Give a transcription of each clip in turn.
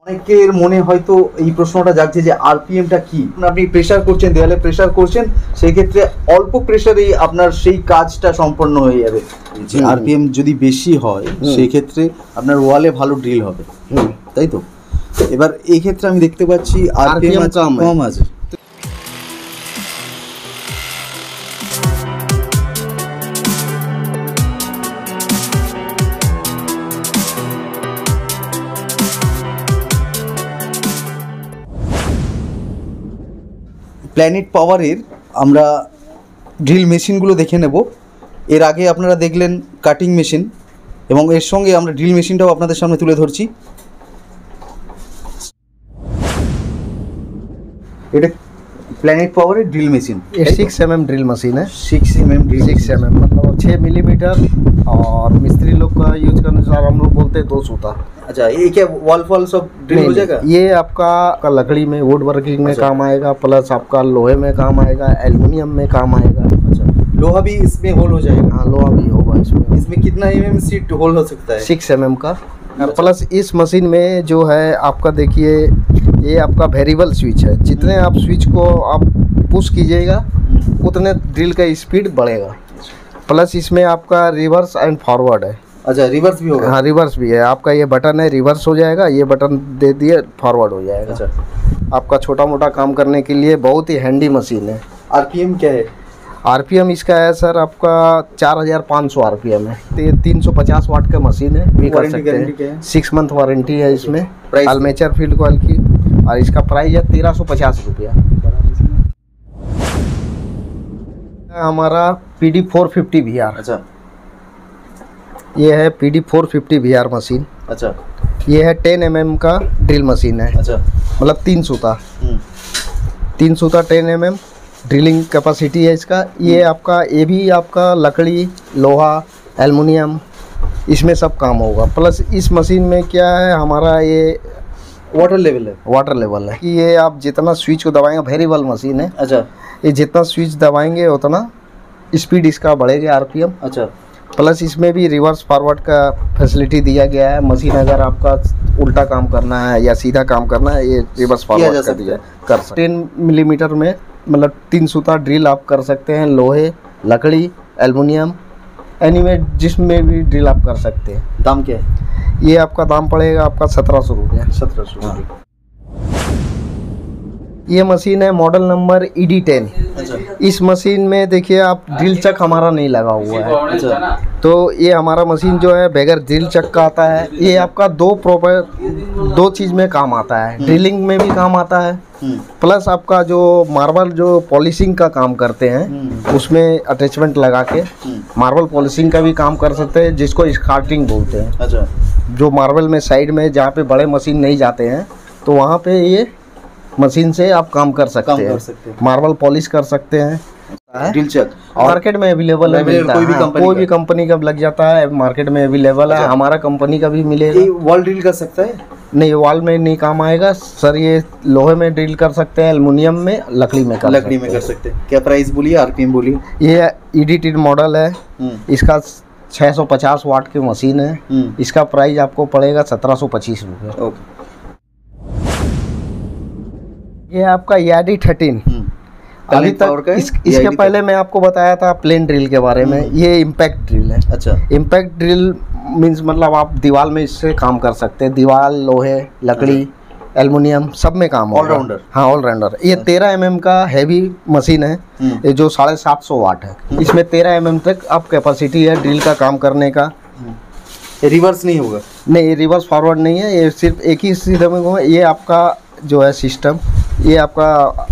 অনেকের মনে হয়তো এই প্রশ্নটা জাগছে যে আরপিএমটা কি। আপনি প্রেসার করছেন, দেয়ালে প্রেসার করছেন, সেই ক্ষেত্রে অল্প প্রেসারেই আপনার সেই কাজটা সম্পন্ন হয়ে যাবে। আরপিএম যদি বেশি হয় সেই ক্ষেত্রে আপনার ওয়ালে ভালো ড্রিল হবে, তাই তো? এবার এই ক্ষেত্রে আমি দেখতে পাচ্ছি আরপিএম কম আছে। প্ল্যানেট পাওয়ারের আমরা ড্রিল মেশিনগুলো দেখে নেব। এর আগে আপনারা দেখলেন কাটিং মেশিন, এবং এর সঙ্গে আমরা ড্রিল মেশিনটাও আপনাদের সামনে তুলে ধরছি। এটা planet power drill machine, 6 mm drill machine है। 6 mm मतलब 6 मिलीमीटर, और मिस्त्री लोग का यूज करने अनुसार हम लोग बोलते हैं 2 सूता। अच्छा, ये क्या वॉल सब ड्रिल हो जाएगा? ये आपका लकड़ी में वुड वर्किंग में काम आएगा, प्लस आपका लोहे में काम आएगा, एल्युमिनियम में काम आएगा। अच्छा, लोहा भी इसमें होल हो जाएगा? हाँ, लोहा भी होगा इसमें। इसमें कितना mm सीट होल हो सकता है? 6 mm का। प्लस इस मशीन में जो है आपका देखिए, ये आपका वेरिएबल स्विच है। जितने आप स्विच को आप पुश कीजिएगा उतने ड्रिल का स्पीड बढ़ेगा। प्लस इसमें आपका रिवर्स एंड फॉरवर्ड है। अच्छा, रिवर्स भी होगा? हाँ, रिवर्स भी है। आपका ये बटन है, रिवर्स हो जाएगा, ये बटन दे दिए फॉरवर्ड हो जाएगा। अच्छा, आपका छोटा मोटा काम करने के लिए बहुत ही हैंडी मशीन है। आरपीएम क्या है? आरपीएम इसका है सर आपका 4500 आरपीएम है। तो ये 350 वाट का मशीन है, भी कर सकते हैं। 6 मंथ वारंटी है इसमें, आर्मेचर फील्ड कॉइल की, और इसका प्राइस है 1350 रुपया। हमारा PD 450 VR। अच्छा, ये है PD 450 VR मशीन। अच्छा, ये है 10 mm का ड्रिल मशीन है। अच्छा, मतलब 3 सूता 10 mm ड्रिलिंग कैपेसिटी है इसका। ये आपका, ये भी आपका लकड़ी, लोहा, एल्युमिनियम, इसमें सब काम होगा। प्लस इस मशीन में क्या है, हमारा ये वाटर लेवल है। वाटर लेवल है कि ये आप जितना स्विच को दबाएंगे, वेरिएबल मशीन है। अच्छा, ये जितना स्विच दबाएंगे उतना स्पीड इसका बढ़ेगा, आरपीएम। अच्छा, प्लस इसमें भी रिवर्स फॉरवर्ड का फैसिलिटी दिया गया है। मशीन अगर आपका उल्टा काम करना है या सीधा काम करना है, ये रिवर्स फॉरवर्ड कर सकते हैं। 10 मिलीमीटर में मतलब 3 सूता ड्रिल आप कर सकते हैं। लोहे, लकड़ी, एल्युमिनियम, एनीवे जिसमें भी ड्रिल आप कर सकते हैं। दाम क्या है? ये आपका दाम पड़ेगा आपका 1700 रुपया। 1700। ये मशीन है मॉडल नंबर ED10। अच्छा, इस मशीन में देखिए आप ड्रिल चक हमारा नहीं लगा हुआ है। अच्छा, तो ये हमारा मशीन जो है बगैर ड्रिल चक का आता है। ये आपका दो चीज़ में काम आता है, ड्रिलिंग में भी काम आता है, प्लस आपका जो मार्बल जो पॉलिशिंग का काम करते हैं उसमें अटैचमेंट लगा के मार्बल पॉलिशिंग का भी काम कर सकते हैं, जिसको स्कार्टिंग बोलते हैं। अच्छा, जो मार्बल में साइड में जहाँ पे बड़े मशीन नहीं जाते हैं, तो वहाँ पे ये मशीन से आप काम कर सकते हैं। मार्बल पॉलिश कर सकते हैं। ड्रिल चक मार्केट में अवेलेबल है, कोई भी कंपनी का लग जाता है, मार्केट में अवेलेबल है। हमारा कंपनी का भी मिलेगा। वॉल ड्रिल कर सकता है? नहीं, वॉल में नहीं काम आएगा सर। ये लोहे में ड्रिल कर सकते हैं, एल्युमिनियम में, लकड़ी में कर सकते हैं। क्या प्राइस बोलिए, आरपीएम बोलिए? ये ED10 मॉडल है, इसका 650 वाट की मशीन है। इसका प्राइस आपको पड़ेगा 1725 रुपये। ये आपका ED13। अभी तक इसके पहले मैं आपको बताया था प्लेन ड्रिल के बारे में। ये इम्पैक्ट ड्रिल है। अच्छा, इम्पैक्ट ड्रिल मीन्स मतलब आप दीवार में इससे काम कर सकते हैं। दीवार, लोहे, लकड़ी, एल्युमिनियम सब में काम होगा। ऑलराउंडर। हाँ, ऑलराउंडर। ये 13 mm का हैवी मशीन है, ये जो 750 वाट है। इसमें 13 mm तक आप कैपेसिटी है ड्रिल का काम करने का। रिवर्स नहीं होगा? नहीं, रिवर्स फॉरवर्ड नहीं है, ये सिर्फ एक ही सीधे में होगा। ये आपका जो है सिस्टम, ये आपका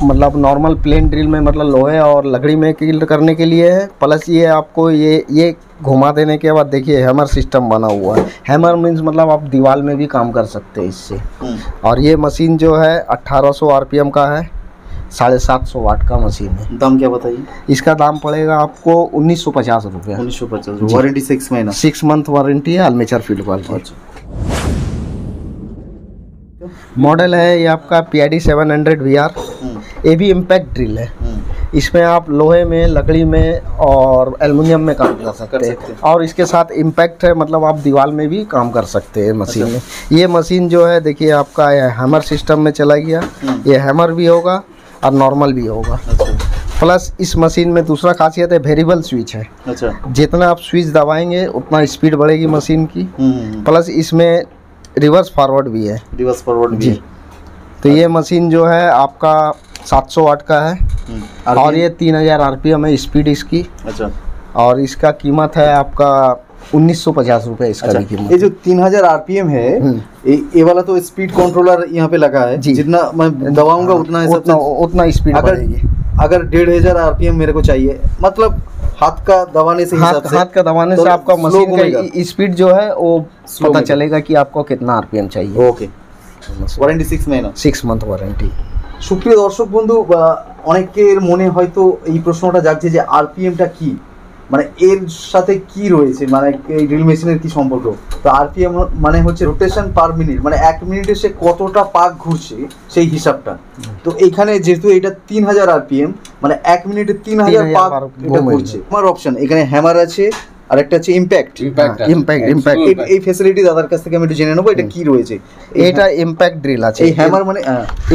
मतलब नॉर्मल प्लेन ड्रिल में मतलब लोहे और लकड़ी में किल करने के लिए है। प्लस ये आपको ये घुमा देने के बाद देखिए हैमर सिस्टम बना हुआ है। हैमर मीन्स मतलब आप दीवार में भी काम कर सकते हैं इससे। और ये मशीन जो है 1800 आरपीएम का है, 750 वाट का मशीन है। दाम क्या बताइए? इसका दाम पड़ेगा आपको 1950 रुपये। 1950। वारंटी 6 महीना? 6 मंथ वारंटी है, आर्मेचर फील्ड कॉइल। मॉडल है ये आपका PID 700 VR। ये भी इम्पैक्ट ड्रिल है। इसमें आप लोहे में, लकड़ी में और एल्युमिनियम में काम कर सकते हैं। और इसके साथ इम्पैक्ट है, मतलब आप दीवार में भी काम कर सकते हैं मशीन में। ये मशीन जो है देखिए आपका हैमर सिस्टम में चला गया। ये हैमर भी होगा और नॉर्मल भी होगा। प्लस इस मशीन में दूसरा खासियत है वेरिएबल स्विच है। अच्छा, जितना आप स्विच दबाएंगे उतना स्पीड बढ़ेगी मशीन की। प्लस इसमें रिवर्स फॉरवर्ड भी है। रिवर्स फॉरवर्ड भी जी। तो ये मशीन जो है आपका 700 वाट का है और ये 3000 आरपीएम है स्पीड इसकी। अच्छा, और इसका कीमत है आपका 1950 रुपये इसका भी कीमत। ये जो 3000 आरपीएम है, ये वाला तो स्पीड कंट्रोलर यहाँ पे लगा है। जितना मैं दबाऊंगा उतना स्पीड बढ़ेगी। अगर 1500 आरपीएम मेरे को चाहिए, मतलब हाथ का दबाने से हाथ का दबाने से आपका मशीन का स्पीड जो है वो पता चलेगा कि आपको कितना आरपीएम चाहिए। Okay, warranty 6 মহিনা, 6 month warranty. সুপ্রিয় দর্শক বন্ধু, অনেকের মনে হয়তো এই প্রশ্নটা জাগছে যে আরপিএমটা কি, মানে এর সাথে কি রয়েছে, মানে এই ড্রিল মেশিনের কি সম্পর্ক। তো আরপিএম মানে হচ্ছে রোটেশন পার মিনিট, মানে 1 মিনিটে সে কতটা পাক ঘুরছে সেই হিসাবটা। তো এখানে যেহেতু এটা 3000 আরপিএম, মানে 1 মিনিটে 3000 পাক এটা ঘুরছে। আমার অপশন এখানে হ্যামার আছে আর একটা হচ্ছে ইমপ্যাক্ট। এই ফ্যাসিলিটি দাদার কাছ থেকে আমি একটু জেনে নেবো এটা কি রয়েছে। এটা ইমপ্যাক্ট ড্রিল আছে। এই হ্যামার মানে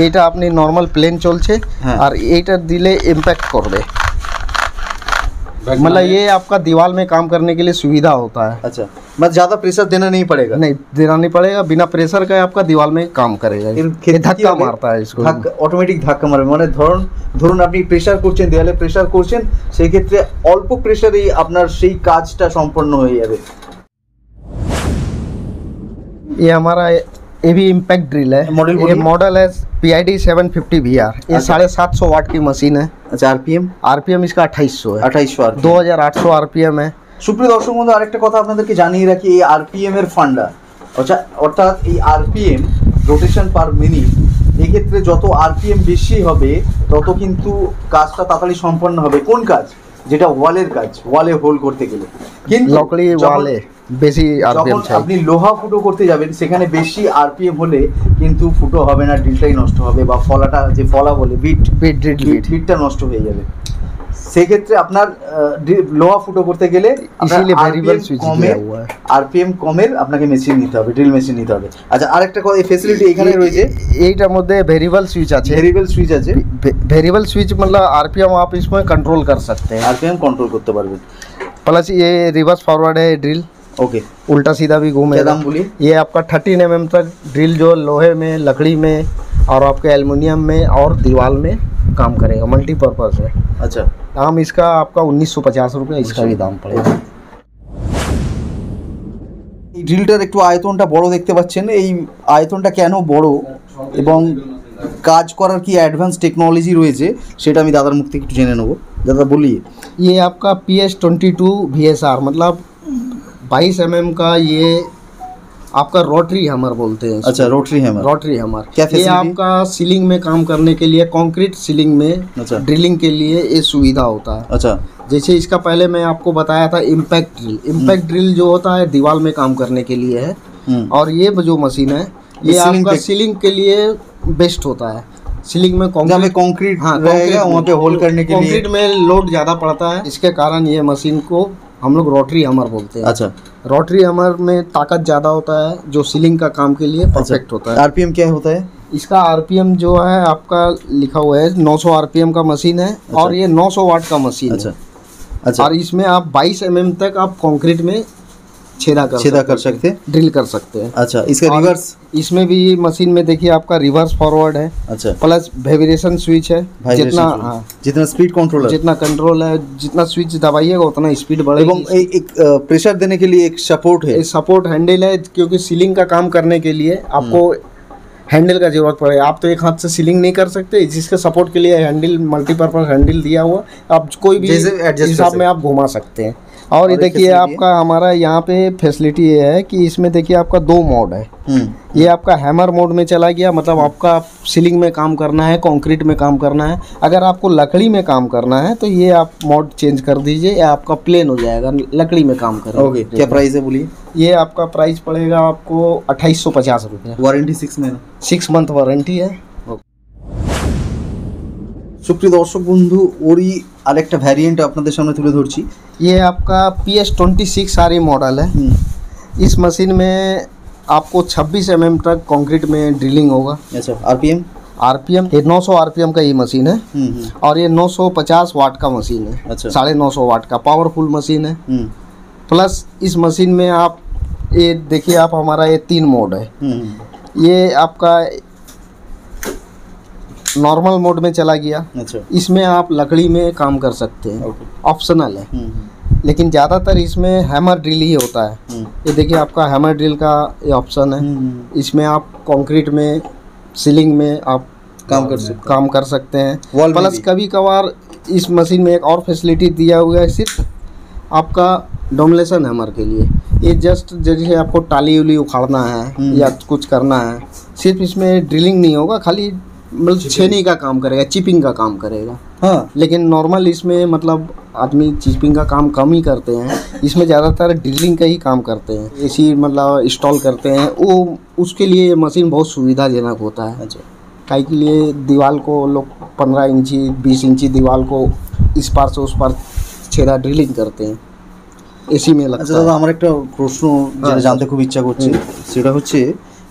এটা আপনি নরমাল প্লেন চলছে আর এইটা দিলে ইমপ্যাক্ট করবে, मतलब ये आपका दीवार में काम करने के लिए सुविधा होता है। अच्छा, मतलब ज़्यादा प्रेशर देना नहीं पड़ेगा। नहीं देना नहीं पड़ेगा, बिना प्रेशर का आपका दीवार में काम करेगा। धक्का मारता है इसको, অটোমেটিক ধাক্কা মারবে। মানে ধরুন আপনি প্রেসার করছেন, দেয়ালে প্রেসার করছেন, সেই ক্ষেত্রে অল্প প্রেসারেই আপনার সেই কাজটা সম্পন্ন হয়ে যাবে। ये हमारा ये भी इम्पैक्ट ड्रिल है। ये मॉडल है PID 750 VR। ये 750 वाट की मशीन है। अच्छा, आरपीएम इसका 2800 है। 2800 आरपीएम है। সুপ্রিয় দর্শক বন্ধু, আরেকটা কথা আপনাদেরকে জানিয়ে রাখি, এই আরপিএম এর ফান্ডা, অর্থাৎ এই আরপিএম রোটেশন পার মিনিট, এক্ষেত্রে যত আরপিএম বেশি হবে তত কিন্তু কাজটা তাড়াতাড়ি সম্পন্ন হবে। কোন কাজ? যেটা ওয়ালের কাজ, ওয়ালে হোল করতে গেলে। কিন্তু লকড়ি ওয়ালে বেশি আরপিএম চাই। আপনি লোহা ফুটো করতে যাবেন, সেখানে বেশি আরপিএম হলে কিন্তু ফুটো হবে না, ড্রিলটাই নষ্ট হবে, বা ফলাটা যে ফলা বলে বিটটা নষ্ট হয়ে যাবে। সেক্ষেত্রে আপনার লোহা ফুটো করতে গেলে আরপিএম কমের আপনাকে মেশিন নিতে হবে, ড্রিল মেশিন নিতে হবে। আচ্ছা, আরেকটা কথা, এই ফ্যাসিলিটি এখানে রয়েছে, এইটার মধ্যে ভেরিয়েবল সুইচ আছে। ভেরিয়েবল সুইচ मतलब आरपीएम आप इसमें कंट्रोल कर सकते हैं। आरपीएम कंट्रोल करते पारबेन। प्लस ये रिवर्स फॉरवर्ड है ड्रिल। ओके, उल्टा सीधा भी घूमेगा। क्या दाम बोलिए? ये आपका 13 mm तक ड्रिल जो लोहे में, लकड़ी में और आपके एल्युमिनियम में और दीवार में काम करेगा, मल्टीपर्पज़ है। अच्छा, दाम इसका आपका 1950 रुपये इसका भी दाम पड़ेगा। এই ড্রিলটার একটু আয়তনটা বড় দেখতে পাচ্ছেন। এই আয়তনটা কেন বড় এবং কাজ করার কি অ্যাডভান্স টেকনোলজি রয়েছে সেটা আমি দাদার মুখ থেকে একটু জেনে নেবো। দাদা বলিए। ये आपका PS22 VSR, मतलब 22 mm का ये आपका रोटरी हैमर बोलते हैं। अच्छा, रोटरी हैमर। क्या ये आपका सीलिंग में काम करने के लिए, कंक्रीट सीलिंग में ड्रिलिंग के लिए ये सुविधा होता है। अच्छा, जैसे इसका पहले मैं आपको बताया था इम्पैक्ट ड्रिल जो होता है दीवार में काम करने के लिए है। और ये जो मशीन है ये आपका सीलिंग के लिए बेस्ट होता है। सीलिंग में कंक्रीट रहेगा, वहाँ पे होल करने के लिए कंक्रीट में लोड ज़्यादा पड़ता है, इसके कारण ये मशीन को हम लोग रोटरी हैमर बोलते हैं। अच्छा, रोटरी हैमर में ताकत ज़्यादा होता है जो सीलिंग का काम के लिए परफेक्ट होता है। आरपीएम क्या होता है इसका? आरपीएम जो है आपका लिखा हुआ है 900 आरपीएम का मशीन है। और ये 900 वाट का मशीन है। अच्छा, और इसमें आप 22 mm तक आप कंक्रीट में छेदा कर सकते हैं, ड्रिल कर सकते हैं। अच्छा, इसका रिवर्स, इसमें भी मशीन में देखिए आपका रिवर्स फॉरवर्ड है। अच्छा, प्लस वाइब्रेशन स्विच है। जितना स्पीड कंट्रोल है, जितना स्विच दबाइएगा उतना स्पीड बढ़ेगी। एक प्रेशर देने के लिए एक सपोर्ट है, सपोर्ट हैंडल है, क्योंकि सीलिंग का काम करने के लिए आपको हैंडल का जरूरत पड़ेगा। आप तो एक हाथ से सीलिंग नहीं कर सकते, जिसके सपोर्ट के लिए हैंडल, मल्टीपर्पज हैंडल दिया हुआ, आप कोई भी हिसाब में आप घुमा सकते हैं। और ये देखिए आपका हमारा यहाँ पे फैसिलिटी ये है कि इसमें देखिए आपका 2 मोड है। ये आपका हैमर मोड में चला गया, मतलब आपका सीलिंग में काम करना है, कंक्रीट में काम करना है। अगर आपको लकड़ी में काम करना है तो ये आप मोड चेंज कर दीजिए, या आपका प्लेन हो जाएगा, लकड़ी में काम करेगा। ओके, क्या प्राइस है बोलिए? ये आपका प्राइस पड़ेगा आपको 2850 रुपये। वारंटी 6 मंथ वारंटी है। সুপ্রিয় দর্শক বন্ধু, ওরই আরেকটা ভ্যারিয়েন্ট আপনাদের সামনে তুলে ধরছি। ये आपका PS26 RE मॉडल है। इस मशीन में आपको 26 mm तक कंक्रीट में ड्रिलिंग होगा। अच्छा, आरपीएम आरपीएम 900 आरपीएम का ये मशीन है और ये 950 वाट का मशीन है। अच्छा। 950 वाट का पावरफुल मशीन है। प्लस इस मशीन में आप ये देखिए, आप हमारा ये 3 मोड है। ये आपका नॉर्मल मोड में चला गया। अच्छा। इसमें आप लकड़ी में काम कर सकते हैं, ऑप्शनल है। लेकिन ज़्यादातर इसमें हैमर ड्रिल ही होता है। ये देखिए, आपका हैमर ड्रिल का ये ऑप्शन है। इसमें आप कंक्रीट में, सीलिंग में आप काम कर सकते हैं। प्लस कभी कभार इस मशीन में एक और फैसिलिटी दिया हुआ है, सिर्फ आपका डोमिनेशन हैमर के लिए। ये जस्ट जैसे आपको टाली उली उखाड़ना है या कुछ करना है, सिर्फ इसमें ड्रिलिंग नहीं होगा, खाली मतलब छेनी का काम करेगा, चिपिंग का काम करेगा। हाँ। लेकिन नॉर्मल इसमें मतलब आदमी चिपिंग का काम कम ही करते हैं, इसमें ज़्यादातर ड्रिलिंग का ही काम करते हैं। इसी मतलब इंस्टॉल करते हैं, वो उसके लिए ये मशीन बहुत सुविधाजनक होता है। अच्छा। काहे के लिए दीवार को लोग 15 इंची 20 इंची दीवार को इस पार से उस पार छेदा ड्रिलिंग करते हैं, এসি में लगता আচ্ছা है। দাদা, আমার একটা প্রশ্ন যেটা জানতে খুব ইচ্ছা করছে, সেটা হচ্ছে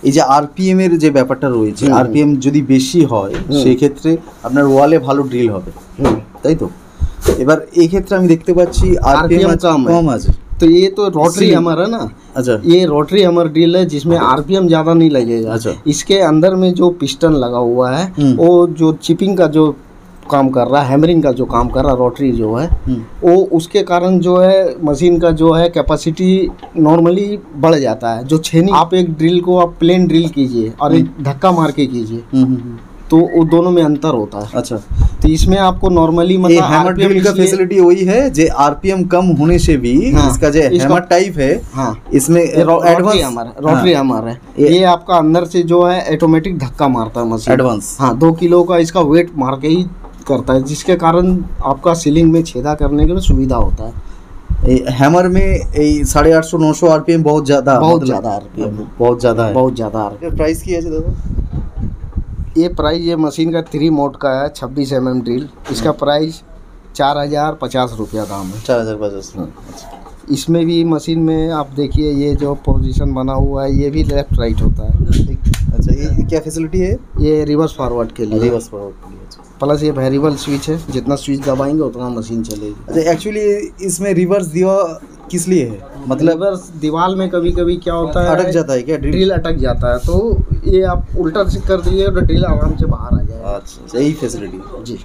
এই যে আরপিএম এর যে ব্যাপারটা রয়েছে, আরপিএম যদি বেশি হয় সেই ক্ষেত্রে আপনার ওয়ালে ভালো ড্রিল হবে, তাই তো? এবার এই ক্ষেত্রে আমি দেখতে পাচ্ছি আরপিএম কম আছে। तो ये तो रोटरी हैमर है ना। अच्छा। ये रोटरी हैमर ड्रिल है जिसमें आरपीएम ज़्यादा नहीं लगेगा। अच्छा। इसके अंदर में जो पिस्टन लगा हुआ है वो जो चिपिंग का जो काम कर रहा है, हैमरिंग का जो काम कर रहा है, रोटरी जो है वो, उसके कारण जो है मशीन का जो है कैपेसिटी नॉर्मली बढ़ जाता है। जो छेनी आप एक ड्रिल को आप प्लेन ड्रिल कीजिए और एक धक्का मार के कीजिए, तो वो दोनों में अंतर होता है। अच्छा। तो इसमें आपको नॉर्मली मतलब हैमर ड्रिल का फैसिलिटी वही है जो आरपीएम कम होने से भी इसका जो हैमर टाइप है, हाँ, इसमें रोटरी हैमर है। ये आपका अंदर से जो है ऑटोमेटिक धक्का मारता है मशीन, एडवांस। हाँ, 2 किलो का इसका वेट मार के ही करता है, जिसके कारण आपका सीलिंग में छेदा करने के लिए सुविधा होता है। हैमर में 850-900 आरपीएम बहुत ज़्यादा आरपीएम बहुत ज़्यादा है, बहुत ज़्यादा है। प्राइस की है दादा? ये प्राइस ये मशीन का 3 मोड का है, 26 mm ड्रिल। इसका प्राइस 4050 रुपया दाम है। 4050। इसमें भी मशीन में आप देखिए, ये जो पोजीशन बना हुआ है ये भी लेफ्ट राइट होता है। अच्छा, ये क्या फैसिलिटी है? ये रिवर्स फॉरवर्ड के लिए। रिवर्स फॉरवर्ड के लिए। प्लस ये वेरिएबल स्विच है, जितना स्विच दबाएंगे उतना मशीन चलेगी। अच्छा, एक्चुअली इसमें रिवर्स दिया किस लिए है? मतलब रिवर्स दीवार में कभी कभी क्या होता है, अटक जाता है क्या ड्रिल अटक जाता है, तो ये आप उल्टा से कर दीजिए तो ड्रिल आराम से बाहर आ जाएगा। अच्छा, यही फैसिलिटी जी।